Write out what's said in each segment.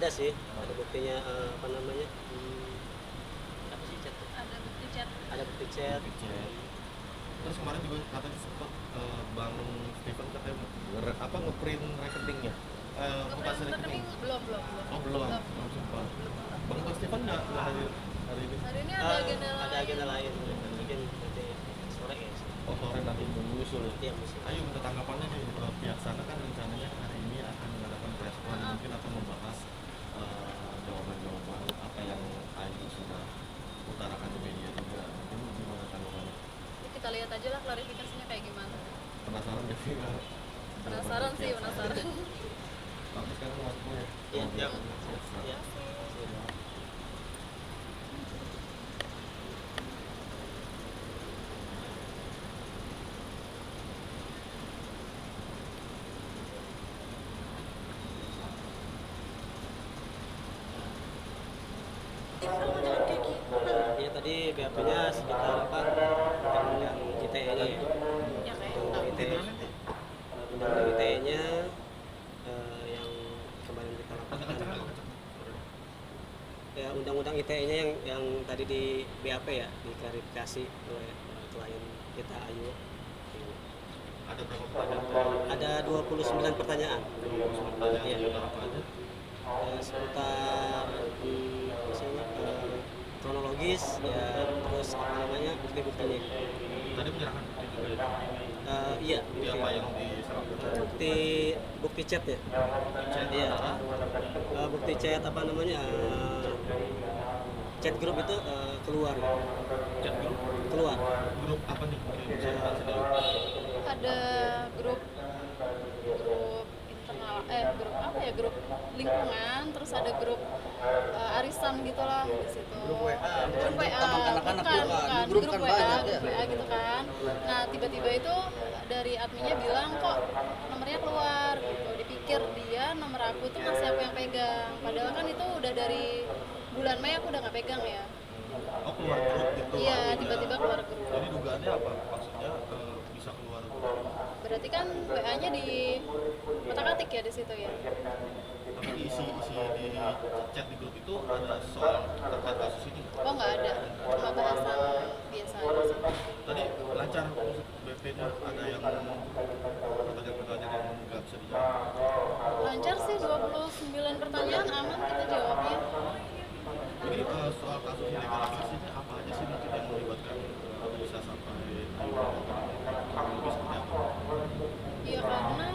ada sih, ada buktinya, apa namanya, apa sih chat? Ada bukti chat. Ada bukti chat. Terus kemarin juga katanya sempat Bang Steven katanya ngeprint rekeningnya. Bukan rekening. Belum. Oh belum sempat. Bang Steven nggak hadir hari ini? Hari ini ada agenda lain. Ada agenda lain, mungkin nanti sore ya. Oh sore nanti menyusul ya? Iya, musim. Ayo minta tanggapannya nih, pihak sana kan rencananya hari ini akan mengadakan press con, mungkin akan membahas jawaban-jawaban apa yang Ayu sudah utarakan di media juga. Mungkin gimana tanggapannya? Kita lihat aja lah klarifikasinya kayak gimana. Penasaran gak sih? Penasaran. Tapi sekarang masuknya ya? Iya, iya. Siap. Iya. Iya, tadi BAP-nya sekitar apa? Yang ITE-nya ya. Ya kayak Undang ITE. Undang ITE-nya yang kemarin kita laporkan. Ya, undang-undang ITE-nya yang tadi di BAP ya, diklarifikasi oleh klien kita Ayu. Ada berapa pertanyaan? Ada 29 pertanyaan. Iya. Apa aja? Seputar misalnya kronologis ya, terus apa namanya, bukti-buktinya. Tadi menyerahkan bukti juga ya? Iya, Bukti apa yang diserahkan? bukti chat ya. Chat Iya. apa? Bukti chat apa namanya, chat grup itu keluar ya. Chat grup? Keluar. Grup apa nih? Mungkin bisa kasih tahu. ada grup internal, grup apa ya, grup lingkungan, terus ada grup arisan gitulah di situ. Grup WA, Grup WA, anak-anak bukan, bukan. grup Grup kan WA, banyak ya. grup WA gitu kan. Nah tiba-tiba itu dari adminnya bilang kok nomornya keluar gitu. Dipikir dia nomor aku tuh masih aku yang pegang, padahal kan itu udah dari bulan Mei aku udah nggak pegang ya. Oh keluar grup gitu? Iya, Udah. tiba-tiba keluar grup. Jadi dugaannya apa? Maksudnya bisa keluar grup? Berarti kan WA-nya di otak-atik ya di situ ya. Tapi isi di chat di grup itu ada soal terkait kasus ini? Oh nggak ada, cuma bahasan biasa aja sih. Tadi lancar maksud BP-nya, ada yang pertanyaan-pertanyaan yang nggak bisa dijawab? Lancar sih, 29 pertanyaan aman kita jawabnya. Jadi soal kasus ilegal akses ini apa aja sih mungkin yang melibatkan bisa sampai lebih seperti apa? Iya karena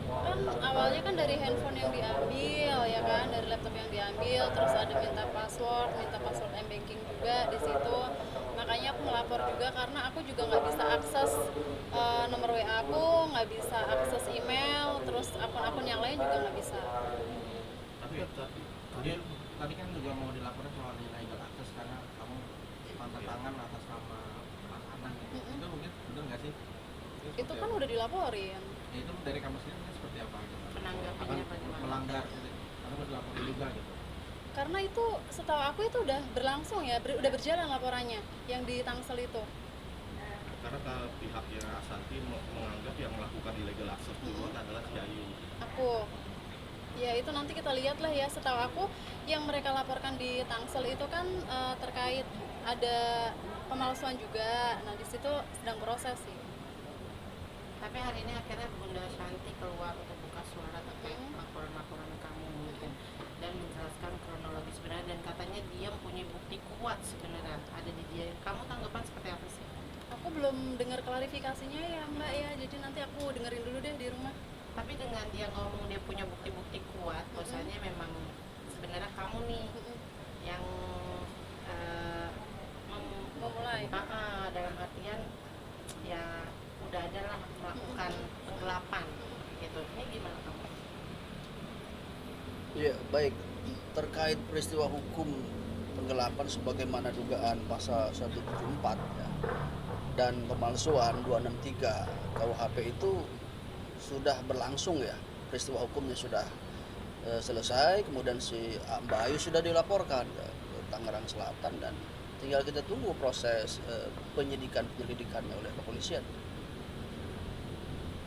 kan awalnya kan dari handphone yang diambil ya kan, dari laptop yang diambil, terus ada minta password m-banking juga di situ. Makanya aku melapor juga karena aku juga nggak bisa akses nomor WA aku, nggak bisa akses email, terus akun-akun yang lain juga nggak bisa. Tapi Tadi kan juga mau dilaporkan soal illegal access karena kamu tanda tangan atas nama anak-anak gitu. Itu mungkin benar nggak sih? Itu kan udah dilaporin. Ya, itu dari kamu sendiri mungkin seperti apa? Penanggapannya Akan bagaimana? melanggar gitu. Karena mau dilaporin juga gitu. Karena itu setahu aku itu udah berlangsung ya, udah berjalan laporannya yang di Tangsel itu. karena pihak yang Asanti menganggap yang melakukan illegal access duluan adalah si Ayu. Aku ya itu nanti kita lihat lah ya. Setahu aku yang mereka laporkan di Tangsel itu kan terkait ada pemalsuan juga. Nah di situ sedang proses sih. Tapi hari ini akhirnya Bunda Shanti keluar untuk buka suara terkait laporan-laporan kamu mungkin dan menjelaskan kronologi sebenarnya, dan katanya dia punya bukti kuat sebenarnya ada di dia. Kamu tanggapan seperti apa sih? Aku belum dengar klarifikasinya ya Mbak ya. Jadi nanti aku dengerin dulu deh di rumah. Tapi dengan dia ngomong dia punya bukti-bukti kuat, bahwasanya memang sebenarnya kamu nih yang Memulai. dalam artian ya udah ada lah melakukan penggelapan gitu. Ini gimana kamu? Ya, baik. Terkait peristiwa hukum penggelapan sebagaimana dugaan pasal 174 ya, dan pemalsuan 263 KUHP itu sudah berlangsung ya. Peristiwa hukumnya sudah selesai, kemudian si Mbak Ayu sudah dilaporkan ke Tangerang Selatan dan tinggal kita tunggu proses penyelidikannya oleh kepolisian.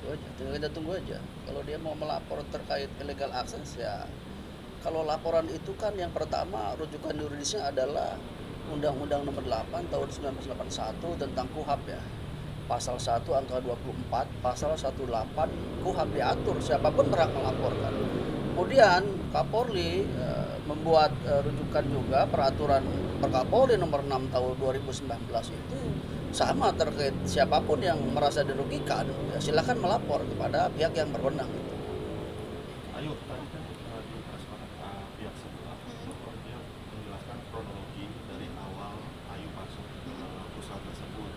Itu aja, tinggal kita tunggu aja. Kalau dia mau melapor terkait illegal access ya Kalau laporan itu kan yang pertama rujukan yuridisnya adalah Undang-Undang Nomor 8 Tahun 1981 tentang KUHP ya. Pasal 1 angka 24, pasal 18 KUHP diatur siapapun berhak melaporkan. Kemudian Kapolri membuat rujukan juga peraturan Perkapolri nomor 6 tahun 2019 itu sama terkait siapapun yang merasa dirugikan ya silakan melapor kepada pihak yang berwenang. Ayo tadi kan di respon pihak sebelah dia menjelaskan kronologi dari awal Ayu masuk ke perusahaan tersebut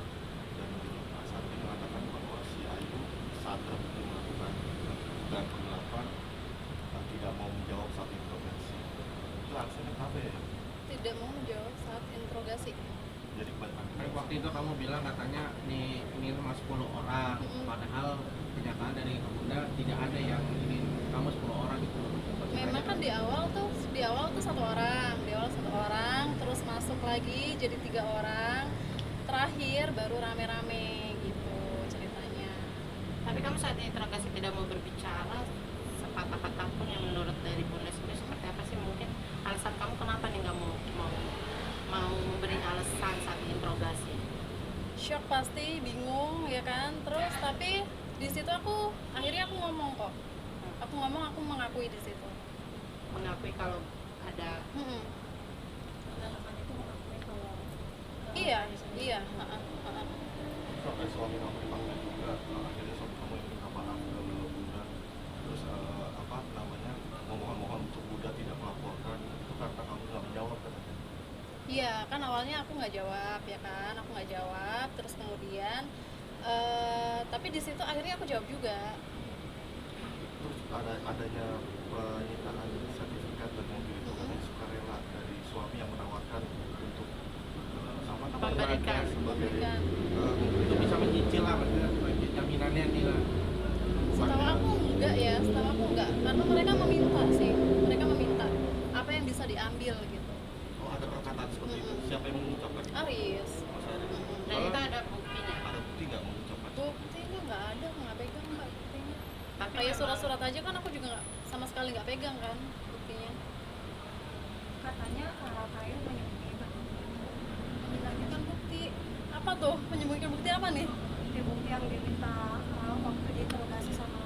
dan Santi mengatakan bahwa si Ayu saat terbukti melakukan dugaan penggelapan tidak mau menjawab saat interogasi. Itu harusnya apa ya? Tidak mau menjawab saat interogasi. Jadi kebanyakan Waktu itu kamu bilang katanya ini cuma 10 orang, padahal kenyataan dari Bunda tidak ada yang ini kamu 10 orang gitu. Memang kan di awal tuh satu orang, terus masuk lagi jadi 3 orang, terakhir baru rame-rame gitu ceritanya. Tapi kamu saat interogasi tidak mau berbicara sepatah kata pun yang menurut dari Bunda sendiri seperti apa sih? Mungkin alasan kamu kenapa nih nggak mau memberi alasan saat interogasi? Shock pasti, bingung ya kan. Terus tapi di situ akhirnya aku ngomong kok. Aku mengakui di situ. Mengakui kalau ada Iya. sampai suami kamu dipanggil juga, akhirnya suami kamu yang minta maaf ke Bunda, terus memohon untuk Bunda tidak melaporkan itu karena kamu nggak menjawab kan? Iya, kan awalnya aku nggak jawab ya kan, terus kemudian tapi di situ akhirnya aku jawab juga. Terus adanya penyitaan sertifikat dan mobil itu katanya sukarela dari suami yang menawarkan untuk memberikan sebagai Itu bisa mencicil lah, maksudnya sebagai jaminannya nih lah. Setahu aku enggak, karena mereka meminta apa yang bisa diambil gitu. oh ada perkataan seperti itu, siapa yang mengucapkan? Aris. Mas Aris. dan itu ada buktinya. Ada bukti nggak mengucapkan? Buktinya nggak ada, nggak pegang mbak buktinya. Tapi Kayak memang- surat-surat aja kan aku juga sama sekali nggak pegang kan buktinya. Katanya kalau kayu menyembunyikan Menyembunyikan bukti apa tuh? Menyembunyikan bukti apa nih? bukti yang diminta waktu diinterogasi sama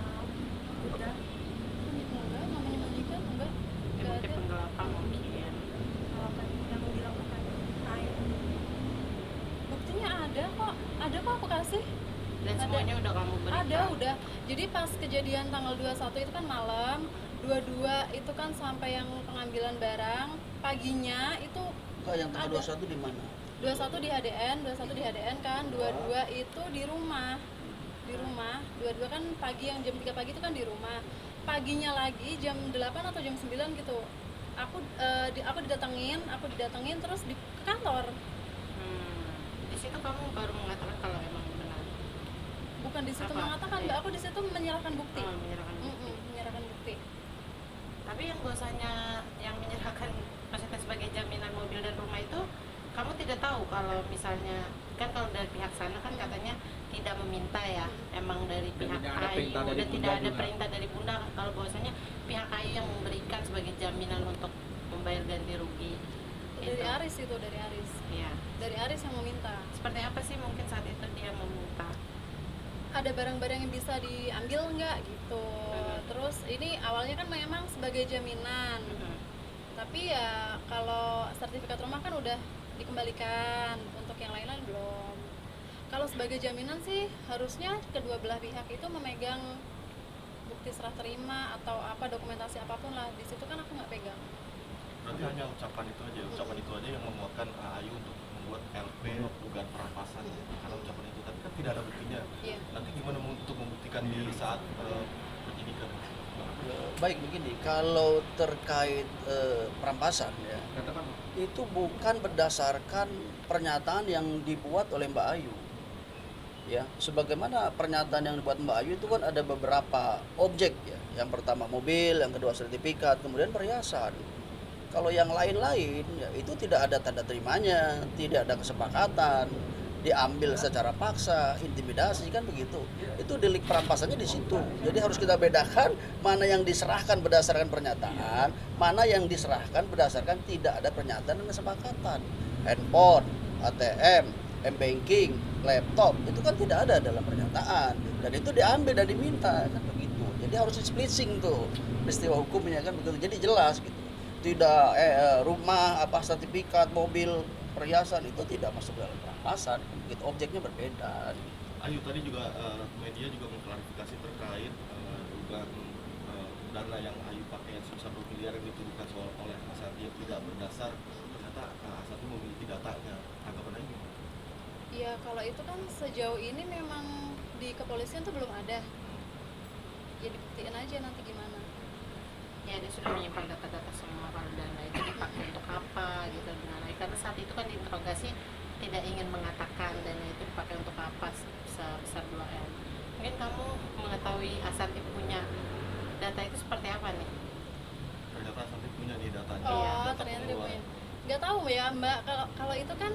Bunda. Enggak menyembunyikan, enggak. Ya, Nggak bukti ada. penggelapan mungkin. Kalau tadi yang dilakukan kayu Buktinya ada kok aku kasih. Dan Ada. semuanya udah kamu berikan. Udah. Jadi pas kejadian tanggal 21 itu kan malam, 22 itu kan sampai yang pengambilan barang, paginya itu Enggak, yang tanggal Ada. 21 di mana? 21 di HDN kan, 22 itu di rumah. 22 kan pagi, yang jam 3 pagi itu kan di rumah. Paginya lagi jam 8 atau jam 9 gitu. Aku didatengin terus di kantor. Di situ kamu baru mengatakan kalau memang benar. Bukan di situ Apa? mengatakan, Mbak, aku di situ menyerahkan bukti. Menyerahkan bukti. Menyerahkan bukti. Tapi yang dosanya yang menyerahkan maksudnya sebagai jaminan mobil dan rumah itu kamu tidak tahu kalau misalnya kan kalau dari pihak sana kan katanya tidak meminta ya, emang dari Dan pihak tidak ada Ayu perintah dari dan Bunda tidak ada juga. perintah dari Bunda kalau bahwasanya pihak Ayu yang memberikan sebagai jaminan untuk membayar ganti rugi. Dari Itu. Aris itu, dari Aris. Iya. Dari Aris yang meminta. Seperti apa sih mungkin saat itu dia meminta? Ada barang-barang yang bisa diambil nggak gitu. Terus ini awalnya kan memang sebagai jaminan. Tapi ya kalau sertifikat rumah kan udah dikembalikan, untuk yang lain-lain belum. Kalau sebagai jaminan sih harusnya kedua belah pihak itu memegang bukti serah terima atau apa dokumentasi apapun lah. Di situ kan aku nggak pegang. Berarti hanya ucapan itu aja yang memuatkan Ayu untuk membuat LP dugaan perampasan karena ucapan itu, tapi kan tidak ada buktinya. Iya. Nanti gimana untuk membuktikan di saat penyidikan? Baik begini, kalau terkait perampasan ya, Katakan itu bukan berdasarkan pernyataan yang dibuat oleh Mbak Ayu. Ya, sebagaimana pernyataan yang dibuat Mbak Ayu itu kan ada beberapa objek ya. Yang pertama mobil, yang kedua sertifikat, kemudian perhiasan. Kalau yang lain-lain ya itu tidak ada tanda terimanya, tidak ada kesepakatan. diambil secara paksa, intimidasi kan begitu. Itu delik perampasannya di situ. Jadi harus kita bedakan mana yang diserahkan berdasarkan pernyataan, mana yang diserahkan berdasarkan tidak ada pernyataan dan kesepakatan. Handphone, ATM, M-banking, laptop itu kan tidak ada dalam pernyataan dan itu diambil dan diminta kan begitu. Jadi harus splitting tuh peristiwa hukumnya kan begitu. Jadi jelas gitu. Tidak rumah apa sertifikat mobil perhiasan itu tidak masuk dalam perampasan begitu, objeknya berbeda. Ayu tadi juga media juga mengklarifikasi terkait dugaan dana yang Ayu pakai yang sebesar 2 miliar yang dituduhkan oleh Mas Adi yang tidak berdasar, ternyata Asati memiliki datanya. Tanggapan Ayu gimana? Ya kalau itu kan sejauh ini memang di kepolisian tuh belum ada. Ya dibuktiin aja nanti gimana. Ya dia sudah menyimpan data-data semua kalau dana itu dipakai untuk apa gitu dengan karena saat itu kan diinterogasi tidak ingin mengatakan dana itu dipakai untuk apa sebesar 2M. Mungkin kamu mengetahui Asati punya data itu seperti apa nih? Ternyata Asati punya nih datanya. Oh Data ternyata dia pengeluaran. punya. Nggak tahu ya Mbak, kalau itu kan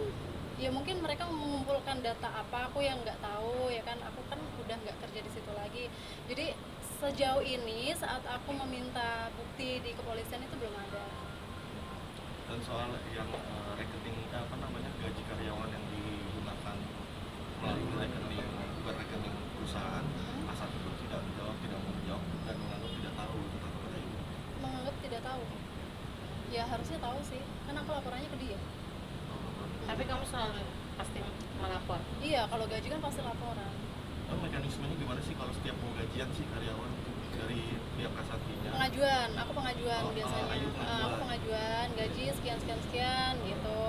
ya mungkin mereka mengumpulkan data apa, aku yang nggak tahu ya kan, aku kan udah nggak kerja di situ lagi. Jadi sejauh ini saat aku meminta bukti di kepolisian itu belum ada. Dan soal yang rekening apa namanya gaji karyawan yang digunakan melalui rekening bukan rekening perusahaan, Asati pun tidak menjawab, tidak mau menjawab dan menganggap tidak tahu tentang hal itu. Menganggap tidak tahu. Ya harusnya tahu sih, kan aku laporannya ke dia. Tapi kamu selalu pasti melapor. Iya, kalau gaji kan pasti laporan. Mekanismenya gimana sih kalau setiap mau gajian sih karyawan dari pihak Asatinya? Pengajuan, aku pengajuan Oh, biasanya. Ayu pengajuan. Aku pengajuan gaji sekian sekian sekian gitu.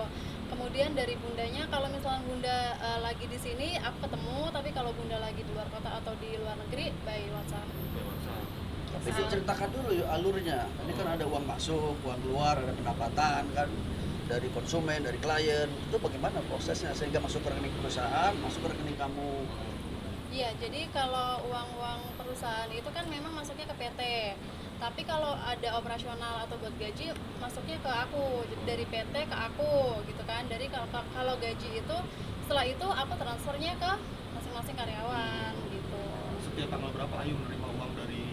Kemudian dari bundanya, kalau misalnya bunda lagi di sini, aku ketemu. Tapi kalau bunda lagi di luar kota atau di luar negeri, by WhatsApp. Tapi itu ceritakan dulu yuk alurnya. Ini kan ada uang masuk, uang keluar, ada pendapatan kan dari konsumen, dari klien. Itu bagaimana prosesnya sehingga masuk ke rekening perusahaan, masuk ke rekening kamu. Iya, jadi kalau uang-uang perusahaan itu kan memang masuknya ke PT. Tapi kalau ada operasional atau buat gaji, masuknya ke aku. Jadi dari PT ke aku gitu kan. Dari kalau gaji itu, setelah itu aku transfernya ke masing-masing karyawan gitu. Setiap tanggal berapa Ayu menerima uang dari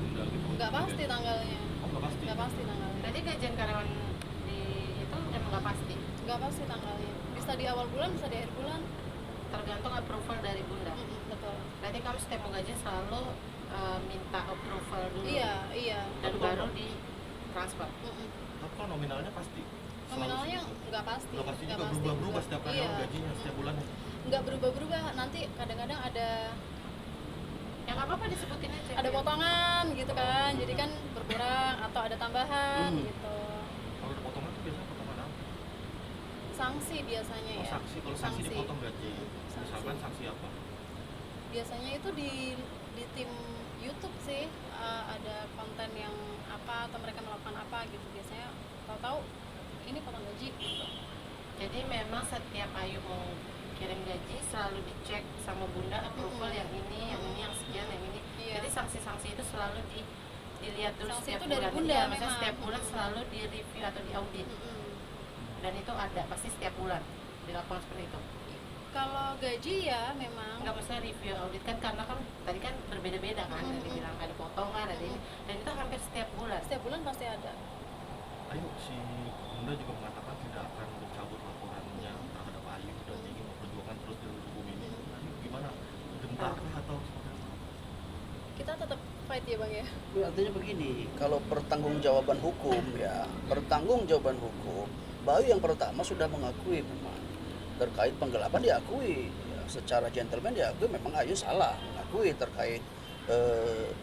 bunda gitu? Nggak pasti tanggalnya. Oh, nggak pasti. Nggak pasti tanggalnya. Berarti gajian karyawan di itu emang nggak pasti, Nggak pasti tanggalnya. Bisa di awal bulan, bisa di akhir bulan. tergantung approval dari bunda. Betul. Berarti kamu setiap mau gajian selalu minta approval dulu. Iya, iya. Dan Tapi baru kalau- di transfer. Tapi kalau nominalnya pasti. Selalu Nominalnya segitu. nggak pasti. Nggak pasti nggak juga pasti. berubah-berubah setiap karyawan Iya. gajinya setiap bulannya. Nggak berubah-berubah. Nanti kadang-kadang ada Yang apa-apa disebutin aja. ada potongan gitu kan. Jadi kan berkurang atau ada tambahan gitu. Kalau ada potongan itu biasanya potongan apa? Sanksi biasanya Oh, ya. sanksi. Kalau sanksi dipotong gaji. Misalkan sanksi apa? Biasanya itu di tim YouTube sih, ada konten yang apa atau mereka melakukan apa gitu. Biasanya tahu-tahu ini potong gaji gitu. Jadi memang setiap Ayu mau kirim gaji selalu dicek sama bunda approval yang ini, yang sekian, yang ini. Iya. Jadi sanksi-sanksi itu selalu dilihat dulu Sanksi setiap itu dari bulan. bunda Iya, maksudnya memang. setiap bulan selalu di review atau di audit. Dan itu ada pasti setiap bulan dilakukan seperti itu. Kalau gaji ya memang Enggak masalah review audit kan karena kan tadi kan berbeda-beda kan, ada dibilang ada potongan, ada ini, dan itu hampir setiap bulan. setiap bulan pasti ada. Ayu si bunda juga mengatakan tidak akan mencabut laporannya terhadap Ayu dan ingin memperjuangkan terus di hukum ini. Ayu gimana? Gentarkah atau seperti apa? Kita tetap fight ya bang ya. Artinya begini, kalau pertanggungjawaban hukum ya, pertanggungjawaban hukum, Bayu yang pertama sudah mengakui memang terkait penggelapan diakui ya, secara gentleman diakui memang Ayu salah mengakui terkait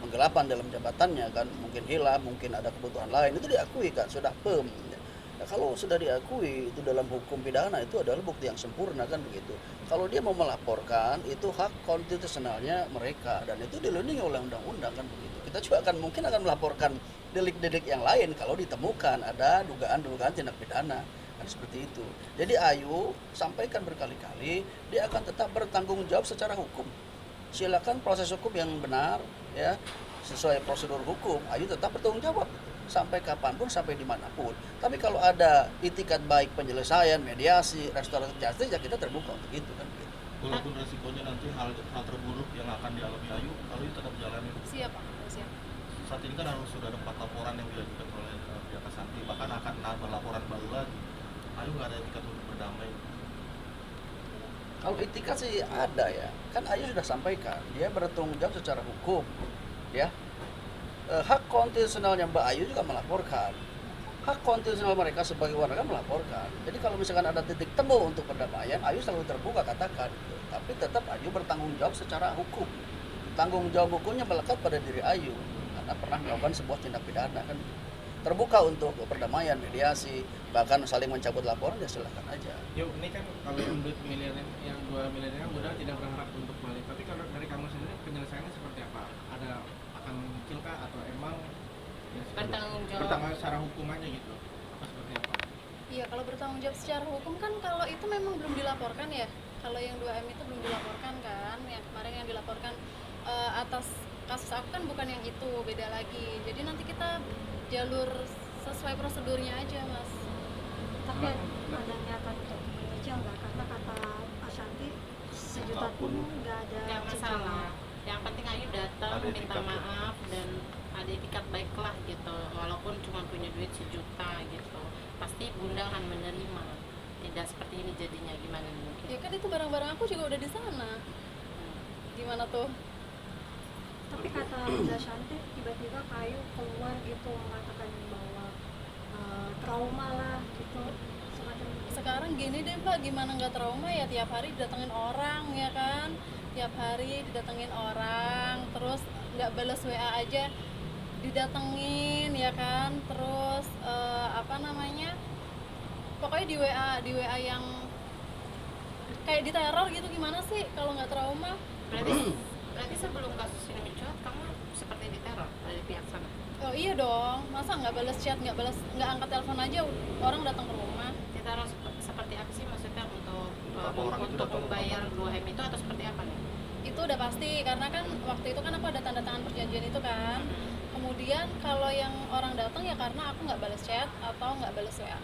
penggelapan dalam jabatannya kan, mungkin hilang, mungkin ada kebutuhan lain, itu diakui kan, sudah firm ya. Nah, kalau sudah diakui itu dalam hukum pidana itu adalah bukti yang sempurna kan begitu. Kalau dia mau melaporkan itu hak konstitusionalnya mereka dan itu dilindungi oleh undang-undang kan begitu. Kita juga mungkin akan melaporkan delik-delik yang lain kalau ditemukan ada dugaan-dugaan tindak pidana. Kan seperti itu. Jadi Ayu sampaikan berkali-kali dia akan tetap bertanggung jawab secara hukum. Silakan proses hukum yang benar ya sesuai prosedur hukum. Ayu tetap bertanggung jawab sampai kapanpun, sampai dimanapun. Tapi kalau ada itikat baik penyelesaian, mediasi, restoratif justice, ya kita terbuka untuk itu kan. Gitu. Walaupun resikonya nanti hal terburuk yang akan dialami Ayu, kalau itu tetap jalanin. Siap Pak, siap. Saat ini kan harus sudah ada 4 laporan yang diajukan oleh pihak Ashanti, bahkan akan nambah laporan baru lagi. Ayu nggak ada etikat untuk berdamai. Kalau itikat sih ada ya, kan Ayu sudah sampaikan, dia bertanggung jawab secara hukum, ya. Hak konstitusionalnya Mbak Ayu juga melaporkan, hak konstitusional mereka sebagai warga melaporkan. Jadi kalau misalkan ada titik temu untuk perdamaian, Ayu selalu terbuka katakan, gitu. Tapi tetap Ayu bertanggung jawab secara hukum. Tanggung jawab hukumnya melekat pada diri Ayu karena pernah melakukan sebuah tindak pidana kan. Terbuka untuk perdamaian, mediasi, bahkan saling mencabut laporan, ya silakan aja. Yuk, ini kan kalau yang duit miliar, yang 2 miliar kan udah tidak berharap untuk balik. Tapi kalau dari kamu sendiri penyelesaiannya seperti apa? Ada akan mencil kah atau emang ya, Bertanggung jawab. bertanggung secara hukum aja gitu? Apa seperti apa? Iya, kalau bertanggung jawab secara hukum kan kalau itu memang belum dilaporkan ya. Kalau yang 2M itu belum dilaporkan kan. Yang kemarin yang dilaporkan atas kasus aku kan bukan yang itu, beda lagi. Jadi nanti kita jalur sesuai prosedurnya aja, Mas. Tapi ada niatan untuk menyicil nggak? Karena kata Ashanti sejuta pun nggak ada Nggak masalah. Yang penting Ayu datang Ada minta etikat, ya. maaf dan ada etikat baiklah gitu. Walaupun cuma punya duit 1 juta gitu, pasti bunda akan menerima. Tidak seperti ini jadinya, gimana mungkin? Ya kan itu barang-barang aku juga udah di sana. Gimana tuh? Tapi kata Bunda Ashanti tiba-tiba Ayu keluar gitu mengatakan bahwa trauma lah gitu, semacam Sekarang gini deh Mbak, gimana nggak trauma ya, tiap hari didatengin orang ya kan, tiap hari didatengin orang, terus nggak balas WA aja didatengin ya kan, terus apa namanya, pokoknya di WA yang kayak diteror gitu, gimana sih kalau nggak trauma? Berarti sebelum kasus ini mencuat, kamu seperti diteror dari pihak sana? Oh iya dong, masa nggak balas chat, nggak angkat telepon aja orang datang ke rumah? Diteror seperti apa sih maksudnya, untuk Berapa orang itu untuk datang? membayar 2M itu atau seperti apa nih? Itu udah pasti, karena kan waktu itu kan aku ada tanda tangan perjanjian itu kan. Kemudian kalau yang orang datang ya karena aku nggak balas chat atau nggak balas WA,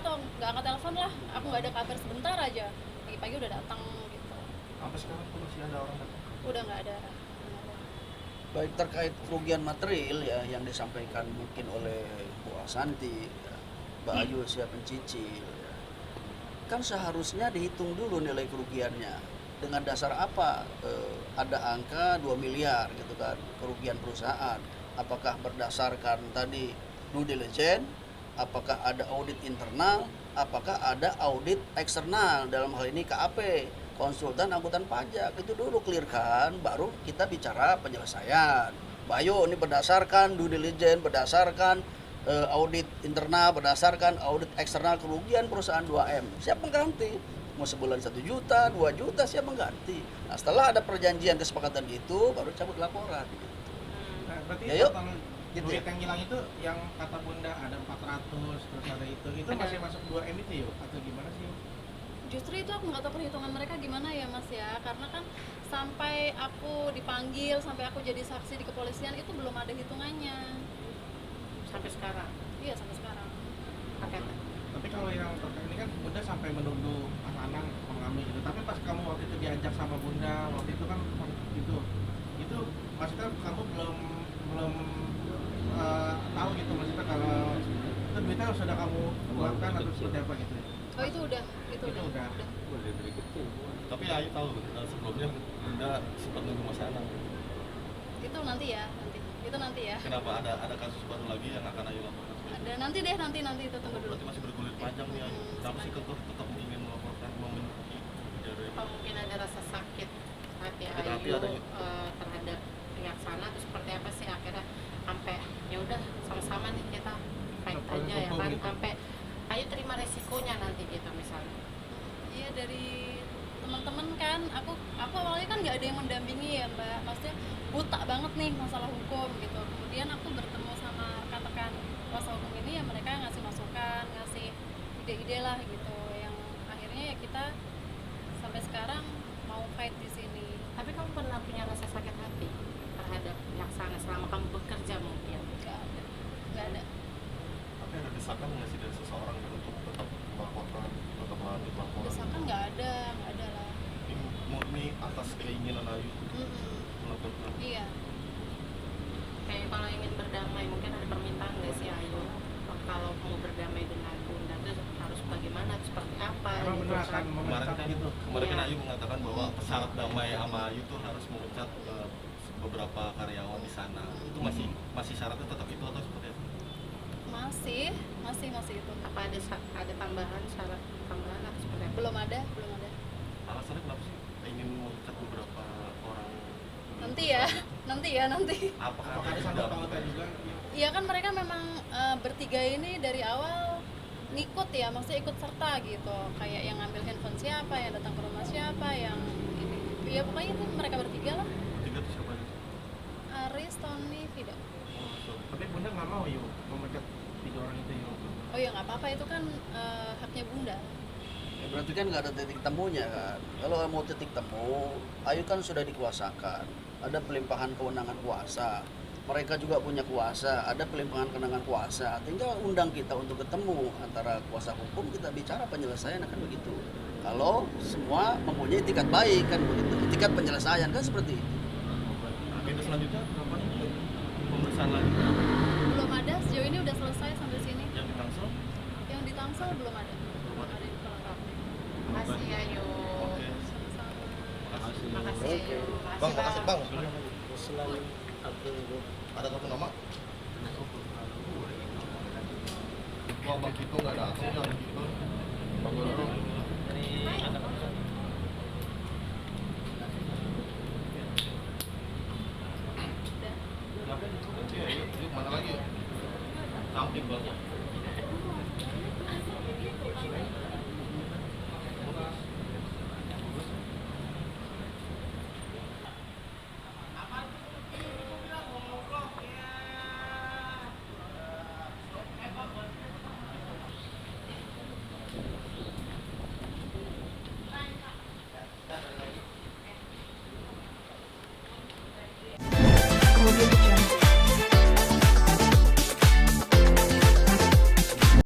atau nggak angkat telepon lah, aku nggak ada kabar sebentar aja, pagi-pagi udah datang gitu. Sampai sekarang pun masih ada orang datang. Udah nggak ada. Baik terkait kerugian material ya yang disampaikan mungkin oleh Bu Ashanti, ya, Mbak Ayu siap mencicil, ya. Kan seharusnya dihitung dulu nilai kerugiannya. Dengan dasar apa ada angka 2 miliar gitu kan kerugian perusahaan? Apakah berdasarkan tadi due diligence? Apakah ada audit internal? Apakah ada audit eksternal, dalam hal ini KAP, konsultan angkutan pajak? Itu dulu clearkan, baru kita bicara penyelesaian. Bayo ini berdasarkan due diligence, berdasarkan audit internal, berdasarkan audit eksternal kerugian perusahaan 2M. Siap mengganti. Mau sebulan 1 juta, 2 juta siap mengganti. Nah setelah ada perjanjian kesepakatan itu, baru cabut laporan. Gitu. Nah, berarti Ya, yuk. total Gitu duit ya. yang hilang itu yang kata bunda ada 400 terus ada itu masih masuk 2M itu yuk atau gimana sih? Justru itu aku nggak tahu perhitungan mereka gimana ya Mas ya, karena kan sampai aku dipanggil, sampai aku jadi saksi di kepolisian itu belum ada hitungannya. Sampai sekarang? Iya sampai sekarang. Oke. Tapi kalau yang terkait ini kan bunda sampai menuduh Mas Anang mengambil itu. Tapi pas kamu waktu itu diajak sama bunda waktu itu kan itu maksudnya kamu belum tahu gitu, maksudnya kalau itu duitnya sudah kamu keluarkan atau seperti apa gitu ya? Oh itu udah. Udah. Tapi Ayu tahu sebelumnya Bunda sempat nunggu Mas Anang. Itu nanti ya. Kenapa ada kasus baru lagi yang akan Ayu laporkan? Ada nanti itu tunggu dulu. Berarti masih bergulir panjang nih Ayu. Kenapa sih tetap ingin melaporkan memiliki kejadian Apa mungkin ada rasa sakit hati Sakit hati Ayu ada ya? terhadap pihak sana, atau seperti apa sih akhirnya sampai ya udah sama-sama nih kita fight Laporan aja ya hukum kan, gitu. sampai Ayu terima resikonya nanti gitu misalnya? Iya dari teman-teman kan, aku awalnya kan nggak ada yang mendampingi ya Mbak, maksudnya buta banget nih masalah hukum gitu. Kemudian aku bertemu sama rekan-rekan kuasa hukum ini, ya mereka ngasih masukan, ngasih ide-ide lah gitu, yang akhirnya ya kita sampai sekarang mau fight di sini. Tapi kamu pernah punya rasa sakit hati terhadap pihak sana selama kamu bekerja mungkin? Nggak ada. dan Ayu melakukan Iya. Kayak kalau ingin berdamai mungkin ada permintaan nggak sih Ayu? Kalau mau berdamai dengan Bunda itu harus bagaimana, seperti apa? Emang gitu bener kan? akan kemarin meminta kan gitu. kemarin kan Iya. Ayu mengatakan bahwa syarat damai sama Ayu tuh harus memecat beberapa karyawan di sana. Itu masih syaratnya tetap itu atau seperti apa? Masih itu. Apa ada tambahan syarat tambahan atau seperti apa? Belum ada. Alasannya kenapa sih ingin memecat beberapa orang? Nanti. Apakah Apakah ada sangkut pautan juga? Iya kan mereka memang bertiga ini dari awal ngikut ya, maksudnya ikut serta gitu. Kayak yang ngambil handphone siapa, yang datang ke rumah siapa, yang ini. Ya pokoknya itu mereka bertiga lah. Tiga itu siapa aja? Aris, Tony, Vida. Tapi Bunda nggak mau yuk memecat 3 orang itu yuk. Oh ya nggak apa-apa, itu kan haknya Bunda. Ya, berarti kan nggak ada titik temunya kan. Kalau mau titik temu, Ayu kan sudah dikuasakan. Ada pelimpahan kewenangan kuasa. Mereka juga punya kuasa, ada pelimpahan kewenangan kuasa. Tinggal undang kita untuk ketemu antara kuasa hukum, kita bicara penyelesaian akan begitu. Kalau semua mempunyai itikat baik kan begitu, itikat penyelesaian kan seperti itu. Agenda selanjutnya apa nih? Pemeriksaan lagi Belum ada, sejauh ini udah selesai sampai sini. yang di Tangsel? Yang di Tangsel belum ada. Belum ada. Ada info lengkapnya. Makasih Ayu. Oke. Sama-sama. Makasih Ayu. Bang, makasih Bang. Selain Abdul Ada kartu nama? Wah, Bang Kito nggak datang, Bang Kito. Bang Kito. dari anak